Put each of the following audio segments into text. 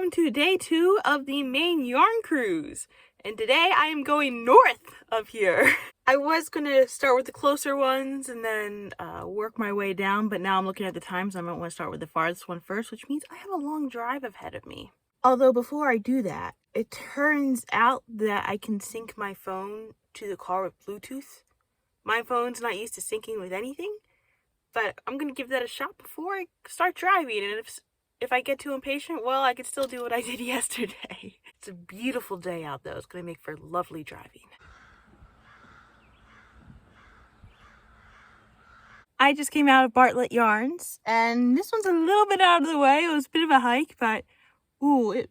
welcome to day 2 of the Maine yarn cruise. And today I am going north of here. I was going to start with the closer ones and then work my way down, but now I'm looking at the times. I might want to start with the farthest one first, which means I have a long drive ahead of me. Although before I do that, it turns out that I can sync my phone to the car with Bluetooth. My phone's not used to syncing with anything, but I'm going to give that a shot before I start driving. And if I get too impatient, well, I can still do what I did yesterday. It's a beautiful day out though. It's going to make for lovely driving. I just came out of Bartlett Yarns, and this one's a little bit out of the way. It was a bit of a hike, but ooh, it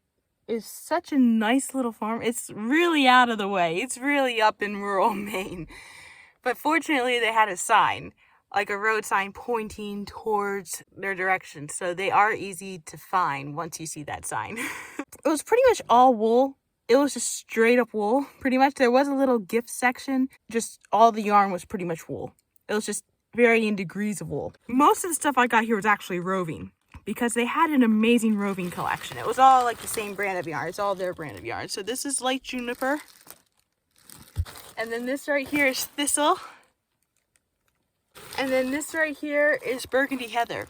is such a nice little farm. It's really out of the way. It's really up in rural Maine. But fortunately, they had a sign, like a road sign pointing towards their direction. So they are easy to find once you see that sign. It was pretty much all wool. It was just straight up wool, pretty much. There was a little gift section. Just all the yarn was pretty much wool. It was just varying degrees of wool. Most of the stuff I got here was actually roving, because they had an amazing roving collection. It was all like the same brand of yarn. It's all their brand of yarn. So this is light juniper. And then this right here is thistle. And then this right here is burgundy heather.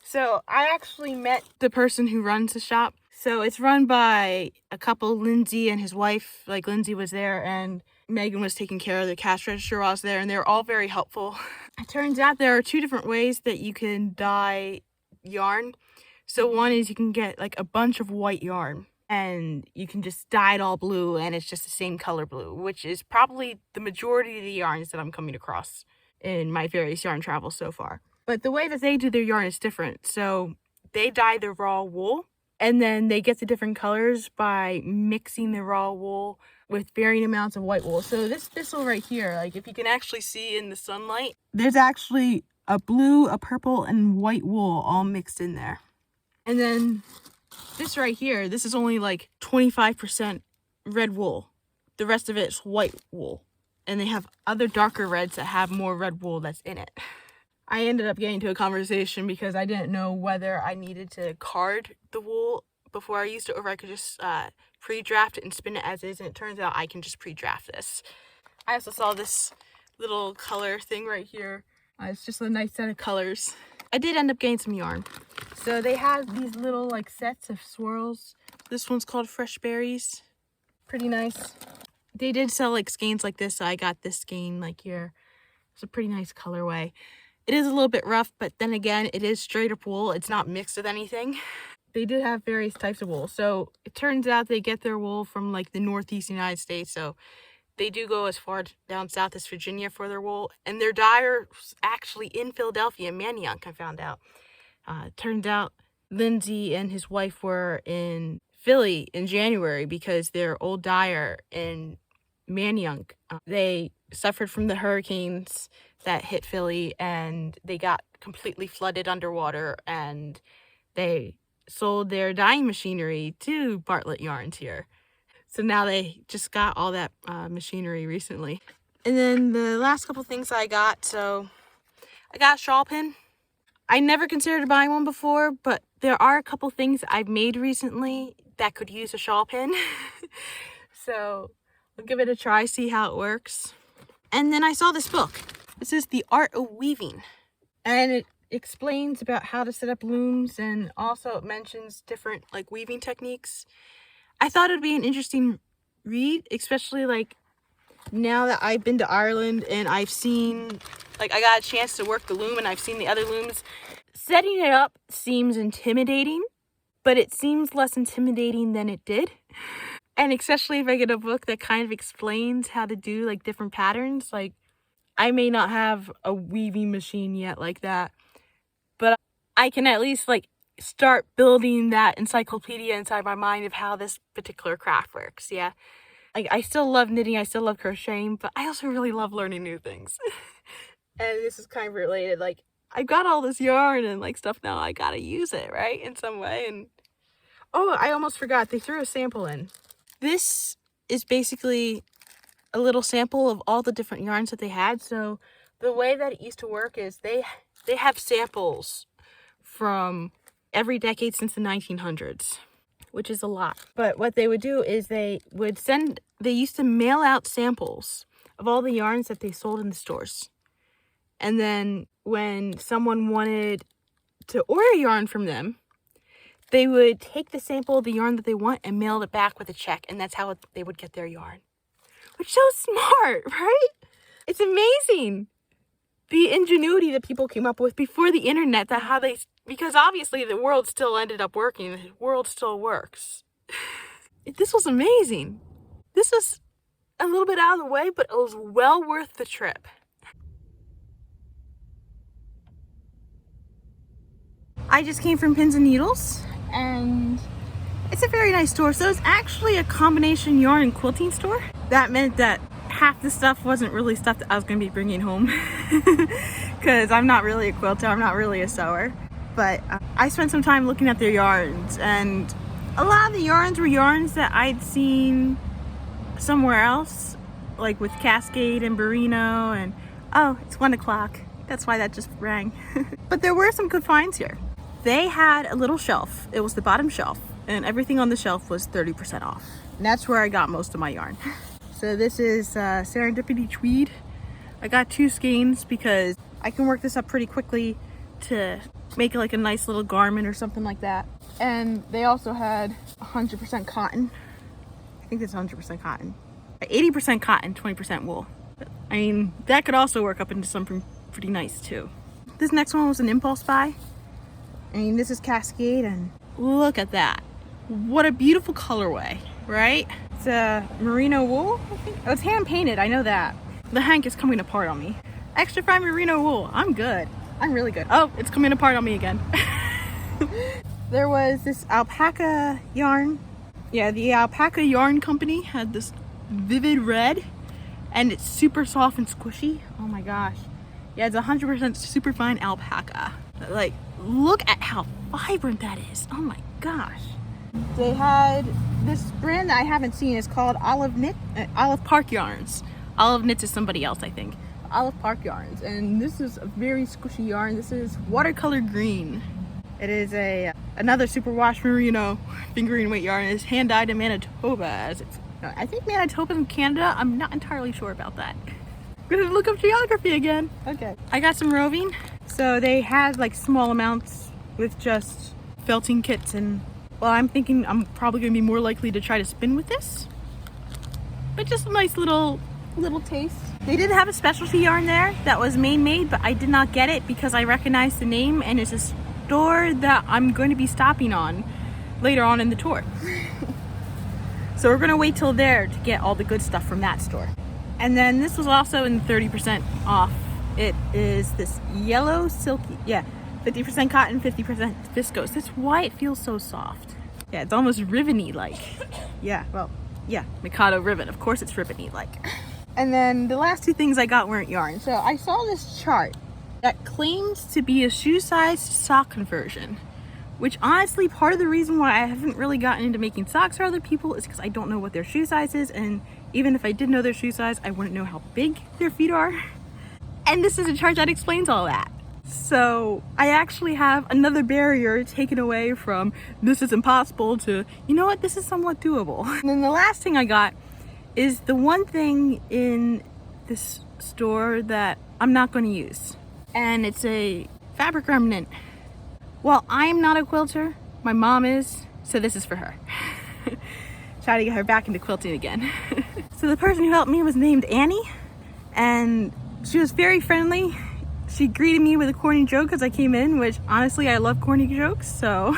So I actually met the person who runs the shop. So it's run by a couple, Lindsay and his wife. Like Lindsay was there and Megan was taking care of the cash register while I was there, and they were all very helpful. It turns out there are 2 different ways that you can dye yarn. So one is you can get like a bunch of white yarn and you can just dye it all blue and it's just the same color blue, which is probably the majority of the yarns that I'm coming across in my various yarn travels so far. But the way that they do their yarn is different. So they dye the raw wool and then they get the different colors by mixing the raw wool with varying amounts of white wool. So this thistle right here, like if you can actually see in the sunlight, there's actually a blue, a purple, and white wool all mixed in there. And then this right here, this is only like 25% red wool. The rest of it is white wool. And they have other darker reds that have more red wool that's in it. I ended up getting into a conversation because I didn't know whether I needed to card the wool before I used it, or if I could just pre-draft it and spin it as is. And it turns out I can just pre-draft this. I also saw this little color thing right here. It's just a nice set of colors. I did end up getting some yarn. So they have these little like sets of swirls. This one's called Fresh Berries. Pretty nice. They did sell like skeins like this, so I got this skein like here. It's a pretty nice colorway. It is a little bit rough, but then again, it is straight up wool. It's not mixed with anything. They did have various types of wool. So it turns out they get their wool from like the Northeast United States. So they do go as far down south as Virginia for their wool. And their dyer's actually in Philadelphia, Manayunk, I found out. Turned out Lindsay and his wife were in Philly in January because their old dyer in Manayunk, they suffered from the hurricanes that hit Philly and they got completely flooded underwater, and they sold their dyeing machinery to Bartlett Yarns here. So now they just got all that machinery recently. And then the last couple things I got, so I got a shawl pin. I never considered buying one before, but there are a couple things I've made recently that could use a shawl pin. So I'll give it a try, see how it works. And then I saw this book. This is The Art of Weaving. And it explains about how to set up looms, and also it mentions different like weaving techniques. I thought it'd be an interesting read, especially like now that I've been to Ireland and I've seen, like I got a chance to work the loom and I've seen the other looms. Setting it up seems intimidating, but it seems less intimidating than it did. And especially if I get a book that kind of explains how to do like different patterns. Like I may not have a weaving machine yet like that, but I can at least like start building that encyclopedia inside my mind of how this particular craft works. Yeah. Like I still love knitting, I still love crocheting, but I also really love learning new things. And this is kind of related. Like I've got all this yarn and like stuff now, I gotta use it, right? In some way. And oh, I almost forgot, they threw a sample in. This is basically a little sample of all the different yarns that they had. So the way that it used to work is they have samples from every decade since the 1900s. which is a lot. But what they would do is they used to mail out samples of all the yarns that they sold in the stores. And then when someone wanted to order yarn from them, they would take the sample of the yarn that they want and mail it back with a check. And that's how they would get their yarn. Which is so smart, right? It's amazing. The ingenuity that people came up with before the internet, because obviously the world still ended up working. The world still works. This was amazing. This is a little bit out of the way, but it was well worth the trip. I just came from Pins and Needles, and it's a very nice store. So it's actually a combination yarn and quilting store. That meant that half the stuff wasn't really stuff that I was going to be bringing home because I'm not really a quilter, I'm not really a sewer. But I spent some time looking at their yarns, and a lot of the yarns were yarns that I'd seen somewhere else, like with Cascade and Merino, and oh, it's 1 o'clock. That's why that just rang. But there were some good finds here. They had a little shelf. It was the bottom shelf, and everything on the shelf was 30% off. And that's where I got most of my yarn. So this is Serendipity Tweed. I got 2 skeins because I can work this up pretty quickly to make like a nice little garment or something like that. And they also had 100% cotton. I think it's 100% cotton. 80% cotton, 20% wool. I mean, that could also work up into something pretty nice too. This next one was an impulse buy. I mean, this is Cascade, and look at that. What a beautiful colorway, right? It's a merino wool, I think. Oh, it's hand painted, I know that. The hank is coming apart on me. Extra fine merino wool, I'm good. I'm really good. Oh, it's coming apart on me again. There was this alpaca yarn. Yeah, the Alpaca Yarn Company had this vivid red, and it's super soft and squishy. Oh my gosh. Yeah, it's 100% super fine alpaca. Like, look at how vibrant that is. Oh my gosh. They had this brand that I haven't seen. It's called Olive Park Yarns. Olive Knits is somebody else, I think. Olive Park Yarns, and this is a very squishy yarn. This is watercolor green. It is another superwash merino fingering weight yarn. It's hand dyed in Manitoba. I think Manitoba's in Canada. I'm not entirely sure about that. I'm gonna look up geography again. Okay. I got some roving. So they had like small amounts with just felting kits, and well, I'm thinking I'm probably gonna be more likely to try to spin with this. But just a nice little taste. They did have a specialty yarn there that was Maine made, but I did not get it because I recognized the name, and it's a store that I'm going to be stopping on later on in the tour. So we're gonna wait till there to get all the good stuff from that store. And then this was also in 30% off. It is this yellow silky, 50% cotton, 50% viscose. That's why it feels so soft. Yeah, it's almost ribbony like. Mikado ribbon. Of course it's ribbony like. And then the last 2 things I got weren't yarn. So I saw this chart that claims to be a shoe-sized sock conversion, which honestly, part of the reason why I haven't really gotten into making socks for other people is because I don't know what their shoe size is, and even if I did know their shoe size, I wouldn't know how big their feet are. And this is a chart that explains all that. So I actually have another barrier taken away from this is impossible to, you know what, this is somewhat doable. And then the last thing I got is the one thing in this store that I'm not going to use. And it's a fabric remnant. Well, I'm not a quilter, my mom is, so this is for her. Try to get her back into quilting again. So the person who helped me was named Annie, and she was very friendly. She greeted me with a corny joke as I came in, which honestly, I love corny jokes, so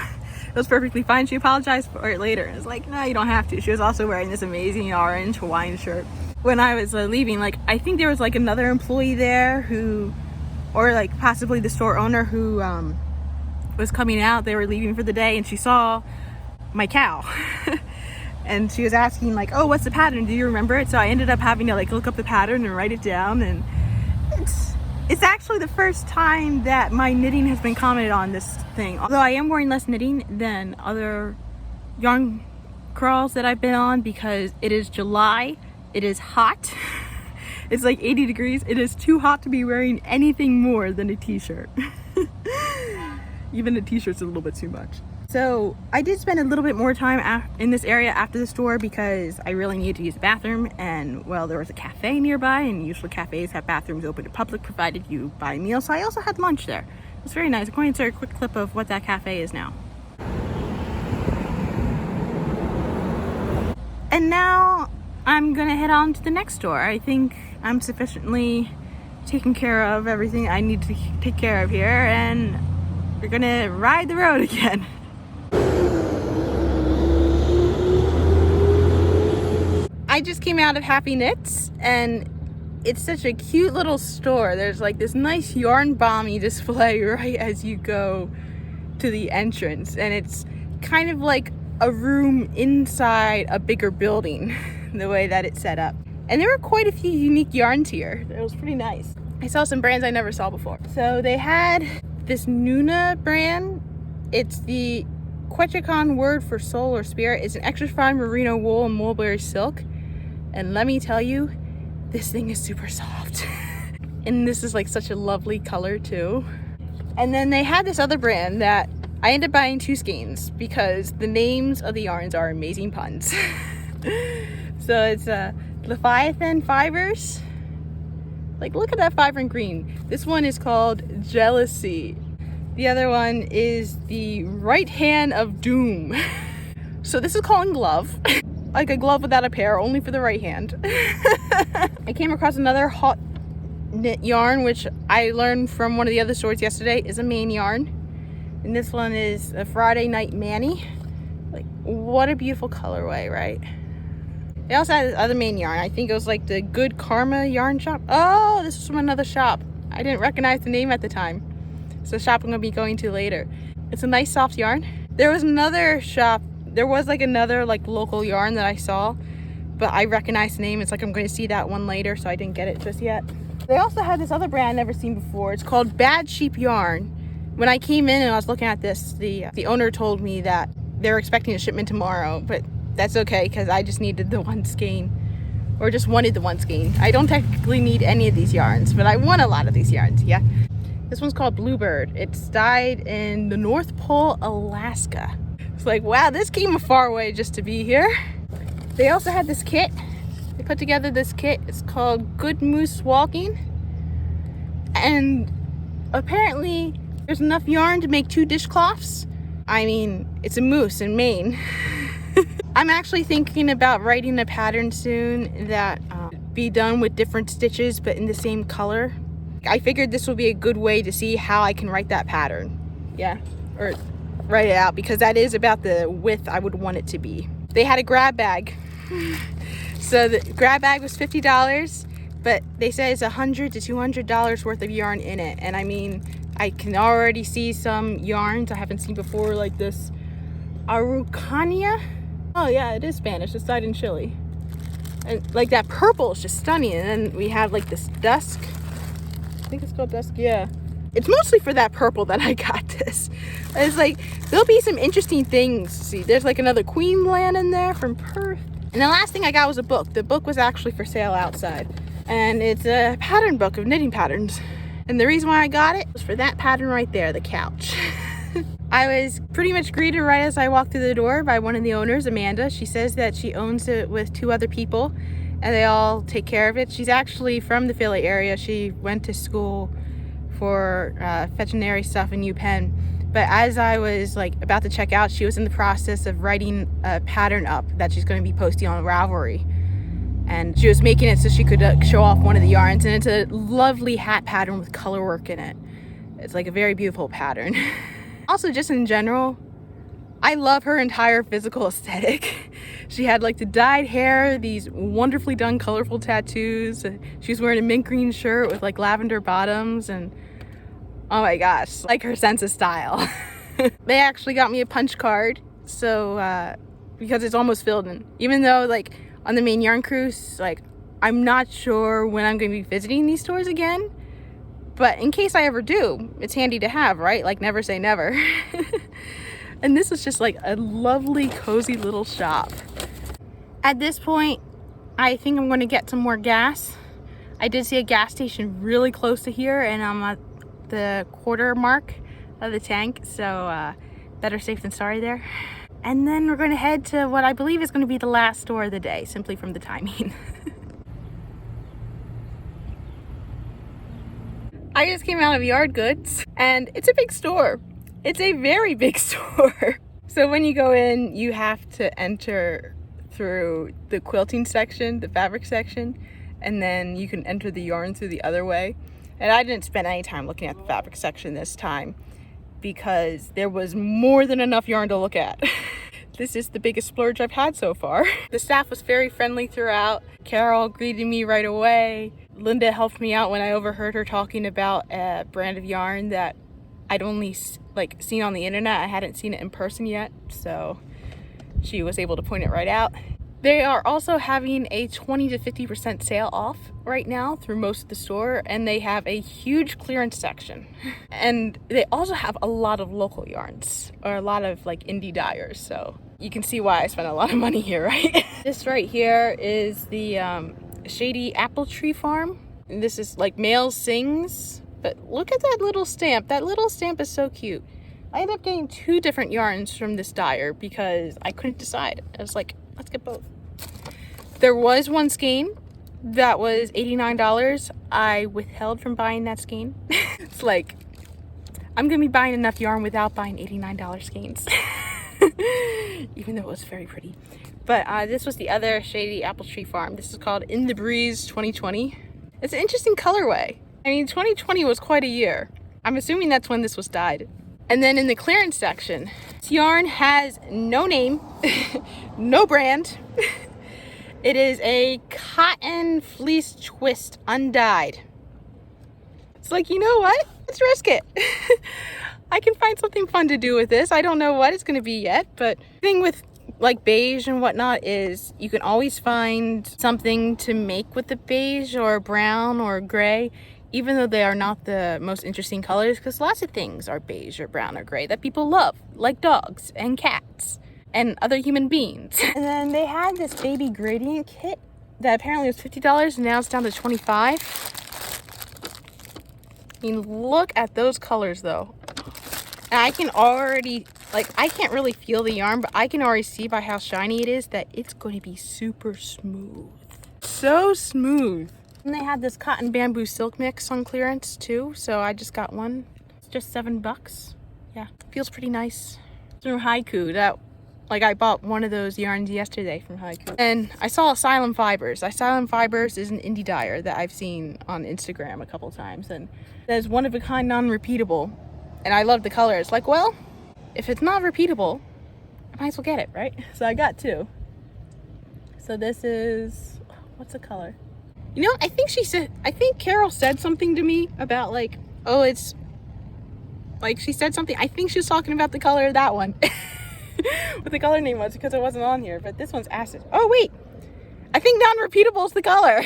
it was perfectly fine. She apologized for it later. It was like, no, you don't have to. She was also wearing this amazing orange Hawaiian shirt. When I was leaving, like, I think there was like another employee there who, or like possibly the store owner who was coming out. They were leaving for the day, and she saw my cow. And she was asking like, oh, what's the pattern? Do you remember it? So I ended up having to like look up the pattern and write it down. And it's actually the first time that my knitting has been commented on this thing. Although I am wearing less knitting than other yarn crawls that I've been on because it is July. It is hot. It's like 80 degrees. It is too hot to be wearing anything more than a t-shirt. Even a t-shirt's a little bit too much. So I did spend a little bit more time in this area after the store because I really needed to use the bathroom, and well, there was a cafe nearby, and usually cafes have bathrooms open to public provided you buy a meal. So I also had lunch there. It's very nice. I'm going to insert a quick clip of what that cafe is now. And now I'm gonna head on to the next store. I think I'm sufficiently taken care of everything I need to take care of here, and we're gonna ride the road again. I just came out of Happy Knits, and it's such a cute little store. There's like this nice yarn bommy display right as you go to the entrance, and it's kind of like a room inside a bigger building, the way that it's set up. And there were quite a few unique yarns here. It was pretty nice. I saw some brands I never saw before. So they had this Nuna brand. It's the Quechacon word for soul or spirit. It's an extra fine merino wool and mulberry silk. And let me tell you, this thing is super soft. And this is like such a lovely color too. And then they had this other brand that I ended up buying 2 skeins because the names of the yarns are amazing puns. So it's Leviathan Fibers. Like, look at that vibrant green. This one is called Jealousy. The other one is the Right Hand of Doom. So this is called Glove. Like a glove without a pair, only for the right hand. I came across another hot knit yarn, which I learned from one of the other stores yesterday is a Maine yarn. And this one is a Friday Night Manny. Like, what a beautiful colorway, right? They also had this other Maine yarn. I think it was like the Good Karma yarn shop. Oh, this is from another shop. I didn't recognize the name at the time. It's a shop I'm gonna be going to later. It's a nice soft yarn. There was another shop. There was like another like local yarn that I saw, but I recognized the name. It's like I'm going to see that one later, so I didn't get it just yet. They also had this other brand I've never seen before. It's called Bad Sheep Yarn. When I came in and I was looking at this, the owner told me that they're expecting a shipment tomorrow, but that's okay because I just needed the 1 skein, or just wanted the 1 skein. I don't technically need any of these yarns, but I want a lot of these yarns, yeah. This one's called Bluebird. It's dyed in the North Pole, Alaska. It's like, wow, this came a far way just to be here. They also had this kit. They put together this kit. It's called Good Moose Walking. And apparently there's enough yarn to make 2 dishcloths. I mean, it's a moose in Maine. I'm actually thinking about writing a pattern soon that be done with different stitches but in the same color. I figured this would be a good way to see how I can write that pattern. Yeah, or write it out, because that is about the width I would want it to be. They had a grab bag. So the grab bag was $50, but they said it's $100 to $200 worth of yarn in it. And I mean, I can already see some yarns I haven't seen before, like this Araucania. Oh yeah, it is Spanish. It's dyed in Chile. And like that purple is just stunning. And then we have like this dusk. I think it's called dusk, yeah. It's mostly for that purple that I got this. It's like, there'll be some interesting things. See, there's like another Queensland in there from Perth. And the last thing I got was a book. The book was actually for sale outside. And it's a pattern book of knitting patterns. And the reason why I got it was for that pattern right there, the couch. I was pretty much greeted right as I walked through the door by one of the owners, Amanda. She says that she owns it with 2 other people and they all take care of it. She's actually from the Philly area. She went to school for veterinary stuff in UPenn. But as I was like about to check out, she was in the process of writing a pattern up that she's going to be posting on Ravelry. And she was making it so she could show off one of the yarns. And it's a lovely hat pattern with color work in it. It's like a very beautiful pattern. Also, just in general, I love her entire physical aesthetic. She had like the dyed hair, these wonderfully done colorful tattoos. She was wearing a mint green shirt with like lavender bottoms, and oh my gosh, like her sense of style. They actually got me a punch card, so because it's almost filled in. Even though like on the Maine yarn cruise, like I'm not sure when I'm going to be visiting these stores again, but in case I ever do, it's handy to have, right? Like never say never. And this is just like a lovely, cozy little shop. At this point, I think I'm going to get some more gas. I did see a gas station really close to here, and I'm at the quarter mark of the tank. So better safe than sorry there. And then we're going to head to what I believe is going to be the last store of the day, simply from the timing. I just came out of Yard Goods, and it's a big store. It's a very big store. So when you go in, you have to enter through the quilting section, the fabric section, and then you can enter the yarn through the other way. And I didn't spend any time looking at the fabric section this time because there was more than enough yarn to look at. This is the biggest splurge I've had so far. The staff was very friendly throughout. Carol greeted me right away. Linda helped me out when I overheard her talking about a brand of yarn that I'd only seen on the internet. I hadn't seen it in person yet, so she was able to point it right out. They are also having a 20 to 50% sale off right now through most of the store, and they have a huge clearance section. And they also have a lot of local yarns, or a lot of like indie dyers, so you can see why I spent a lot of money here, right? This right here is the Shady Apple Tree Farm. And this is like Male Sings, but look at that little stamp. That little stamp is so cute. I ended up getting 2 different yarns from this dyer because I couldn't decide. I was like, let's get both. There was one skein that was $89. I withheld from buying that skein. It's like, I'm gonna be buying enough yarn without buying $89 skeins. Even though it was very pretty. But this was the other Shady Apple Tree Farm. This is called In the Breeze 2020. It's an interesting colorway. I mean, 2020 was quite a year. I'm assuming that's when this was dyed. And then in the clearance section, this yarn has no name, no brand. It is a cotton fleece twist undyed. It's like, you know what? Let's risk it. I can find something fun to do with this. I don't know what it's going to be yet, but the thing with like beige and whatnot is you can always find something to make with the beige or brown or gray, even though they are not the most interesting colors, because lots of things are beige or brown or gray that people love, like dogs and cats and other human beings. And then they had this baby gradient kit that apparently was $50 and now it's down to $25. I mean, look at those colors though. And I can already, I can't really feel the yarn, but I can already see by how shiny it is that it's going to be super smooth. So smooth. And they had this cotton bamboo silk mix on clearance too, so I just got one. It's just $7. Yeah, feels pretty nice. It's from Haiku. I bought one of those yarns yesterday from Haiku. And I saw Asylum Fibers. Asylum Fibers is an indie dyer that I've seen on Instagram a couple times, and it says one of a kind, non-repeatable. And I love the colors. Like, well, if it's not repeatable, I might as well get it, right? So I got 2. So this is, what's the color? You know, I think Carol said something to me about she said something. I think she was talking about the color of that one. What the color name was, because it wasn't on here, but this one's Acid. Oh wait, I think non-repeatable is the color.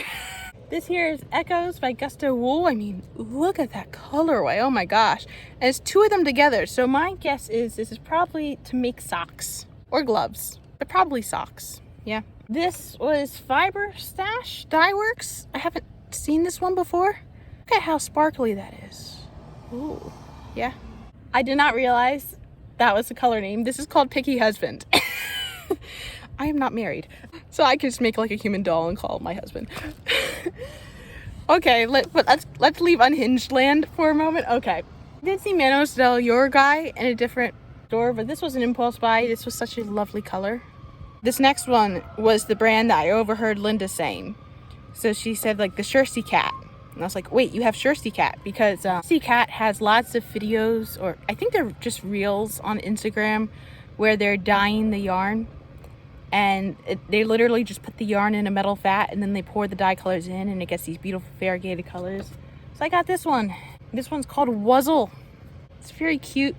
This here is Echoes by Gusto Wool. I mean, look at that colorway. Oh my gosh. And it's 2 of them together. So my guess is this is probably to make socks or gloves, but probably socks. Yeah. This was Fiber Stash Dye Works. I haven't seen this one before. Look at how sparkly that is. Ooh, yeah. I did not realize that was the color name. This is called Picky Husband. I am not married, so I can just make like a human doll and call it my husband. Okay, let's leave Unhinged land for a moment. Okay, I did see Manos del Yorgai in a different store, but this was an impulse buy. This was such a lovely color. This next one was the brand that I overheard Linda saying. So she said like the Shirsty Cat. And I was like, wait, you have Shirsty Cat? Because Shirsty Cat has lots of videos, or I think they're just reels on Instagram, where they're dyeing the yarn. And they literally just put the yarn in a metal vat and then they pour the dye colors in and it gets these beautiful variegated colors. So I got this one. This one's called Wuzzle. It's very cute.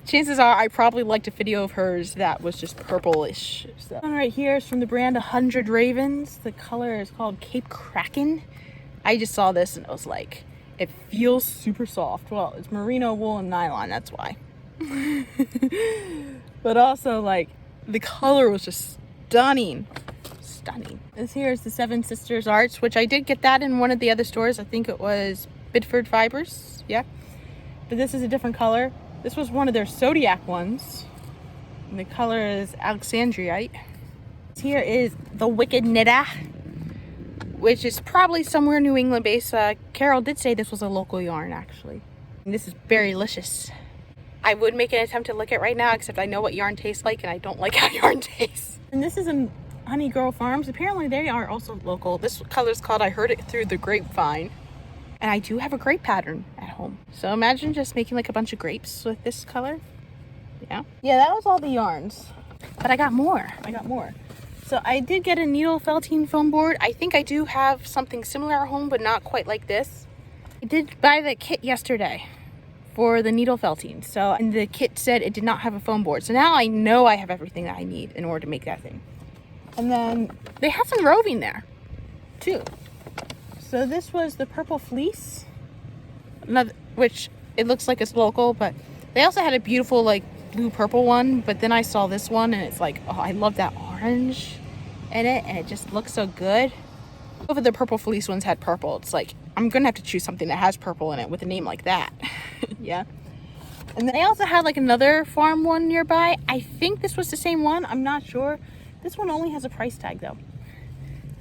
Chances are I probably liked a video of hers that was just purplish. So. This one right here is from the brand 100 Ravens. The color is called Cape Kraken. I just saw this and I was like, it feels super soft. Well, it's merino wool and nylon, that's why. But also like, the color was just stunning. Stunning. This here is the Seven Sisters Arts, which I did get that in one of the other stores. I think it was Bidford Fibers. Yeah. But this is a different color. This was one of their zodiac ones. And the color is Alexandrite. Here is the Wicked Knitter, which is probably somewhere New England based. Carol did say this was a local yarn, actually. And this is very delicious. I would make an attempt to lick it right now, except I know what yarn tastes like, and I don't like how yarn tastes. And this is in Honey Girl Farms. Apparently they are also local. This color is called I Heard It Through the Grapevine. And I do have a grape pattern at home. So imagine just making like a bunch of grapes with this color. Yeah. Yeah, that was all the yarns. But I got more. So I did get a needle felting foam board. I think I do have something similar at home, but not quite like this. I did buy the kit yesterday for the needle felting. So, and the kit said it did not have a foam board. So now I know I have everything that I need in order to make that thing. And then they have some roving there too. So this was the purple fleece, which it looks like it's local, but they also had a beautiful like blue purple one. But then I saw this one and it's like, oh, I love that orange in it, and it just looks so good. Both of the purple fleece ones had purple. It's like, I'm gonna have to choose something that has purple in it with a name like that. Yeah. And then they also had like another farm one nearby. I think this was the same one. I'm not sure. This one only has a price tag though.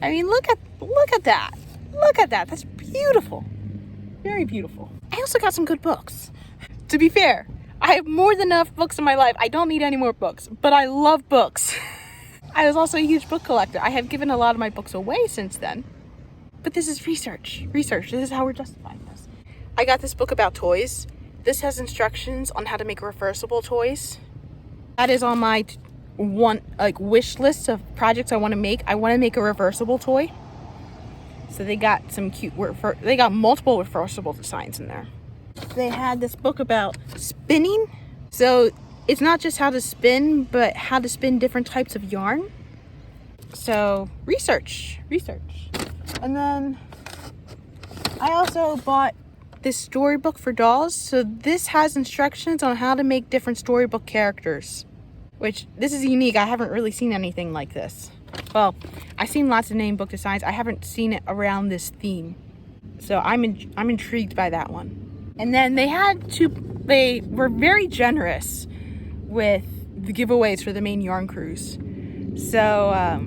I mean, look at that. Look at that. That's beautiful. Very beautiful. I also got some good books. To be fair, I have more than enough books in my life. I don't need any more books, but I love books. I was also a huge book collector. I have given a lot of my books away since then. But this is research. This is how we're justifying this. I got this book about toys. This has instructions on how to make reversible toys. That is on my wish list of projects I want to make. I want to make a reversible toy. So they got some cute they got multiple reversible designs in there. They had this book about spinning. So it's not just how to spin, but how to spin different types of yarn. So research. And then I also bought this storybook for dolls. So this has instructions on how to make different storybook characters, which this is unique. I haven't really seen anything like this. Well, I've seen lots of name book designs. I haven't seen it around this theme. So I'm intrigued by that one. And then they were very generous with the giveaways for the Maine yarn cruise. So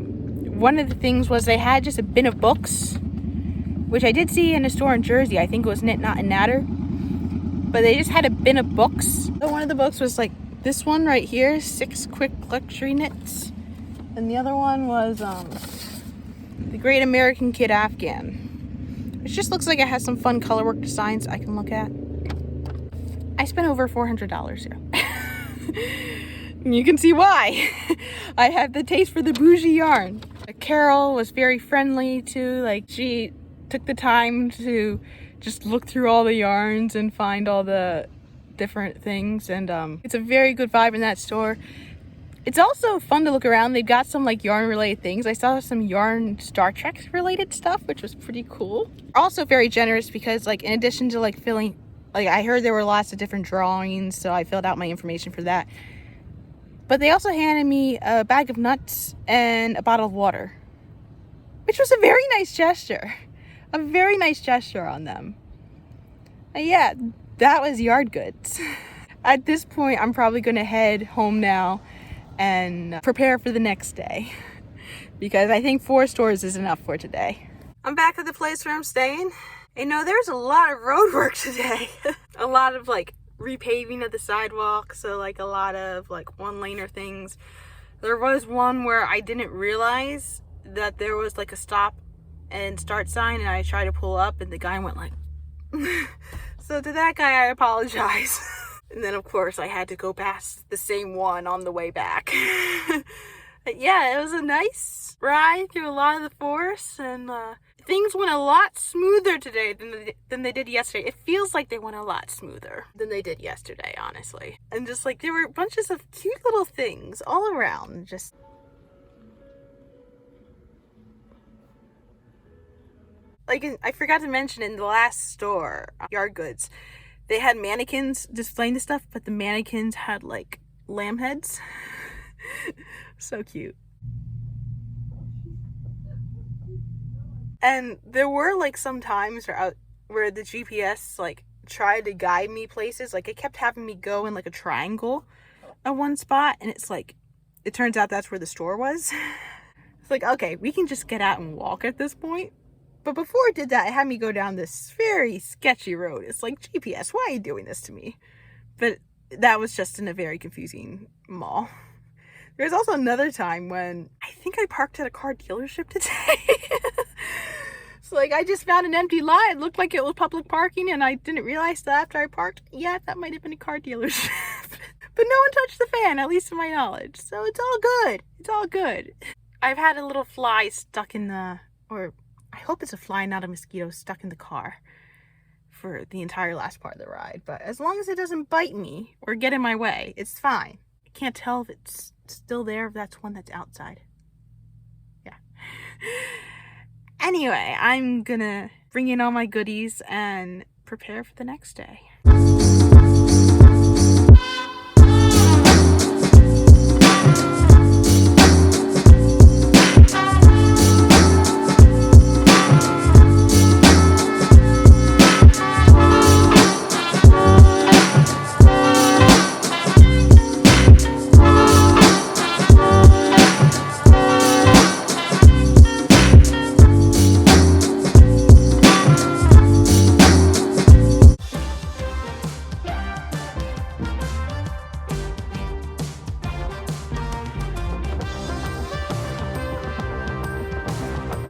one of the things was they had just a bin of books, which I did see in a store in Jersey. I think it was Knit Not and Natter. But they just had a bin of books. So one of the books was like this one right here, 6 Quick Luxury Knits. And the other one was The Great American Kid Afghan, which just looks like it has some fun colorwork designs I can look at. I spent over $400 here. You can see why. I have the taste for the bougie yarn. Carol was very friendly too. Like, she took the time to just look through all the yarns and find all the different things. And it's a very good vibe in that store. It's also fun to look around. They've got some like yarn related things. I saw some yarn Star Trek related stuff, which was pretty cool. Also very generous because like in addition to like filling, like I heard there were lots of different drawings, so I filled out my information for that. But they also handed me a bag of nuts and a bottle of water, which was a very nice gesture. A very nice gesture on them. And yeah, that was yard goods. At this point, I'm probably going to head home now and prepare for the next day because I think 4 stores is enough for today. I'm back at the place where I'm staying. And there's a lot of road work today. A lot of like repaving of the sidewalk, so like a lot of like one-laner things. There was one where I didn't realize that there was like a stop and start sign, and I tried to pull up and the guy went like so to that guy I apologize. And then of course I had to go past the same one on the way back. But yeah, it was a nice ride through a lot of the forest, and things went a lot smoother today than they did yesterday. It feels like they went a lot smoother than they did yesterday, honestly. And just like there were bunches of cute little things all around. Just like I forgot to mention in the last store, Yard Goods, they had mannequins displaying the stuff, but the mannequins had like lamb heads. So cute. And there were like some times where the GPS like tried to guide me places. Like, it kept having me go in like a triangle at one spot, and it's like, it turns out that's where the store was. It's like, okay, we can just get out and walk at this point. But before it did that, it had me go down this very sketchy road. It's like, GPS, why are you doing this to me? But that was just in a very confusing mall. There's also another time when I think I parked at a car dealership today. So like, I just found an empty lot. It looked like it was public parking, and I didn't realize that after I parked, yeah, that might have been a car dealership. But no one touched the fan, at least to my knowledge. So it's all good. It's all good. I've had a little fly stuck in the, or I hope it's a fly, not a mosquito, stuck in the car for the entire last part of the ride. But as long as it doesn't bite me or get in my way, it's fine. I can't tell if it's still there, if that's one that's outside. Yeah. Anyway, I'm gonna bring in all my goodies and prepare for the next day.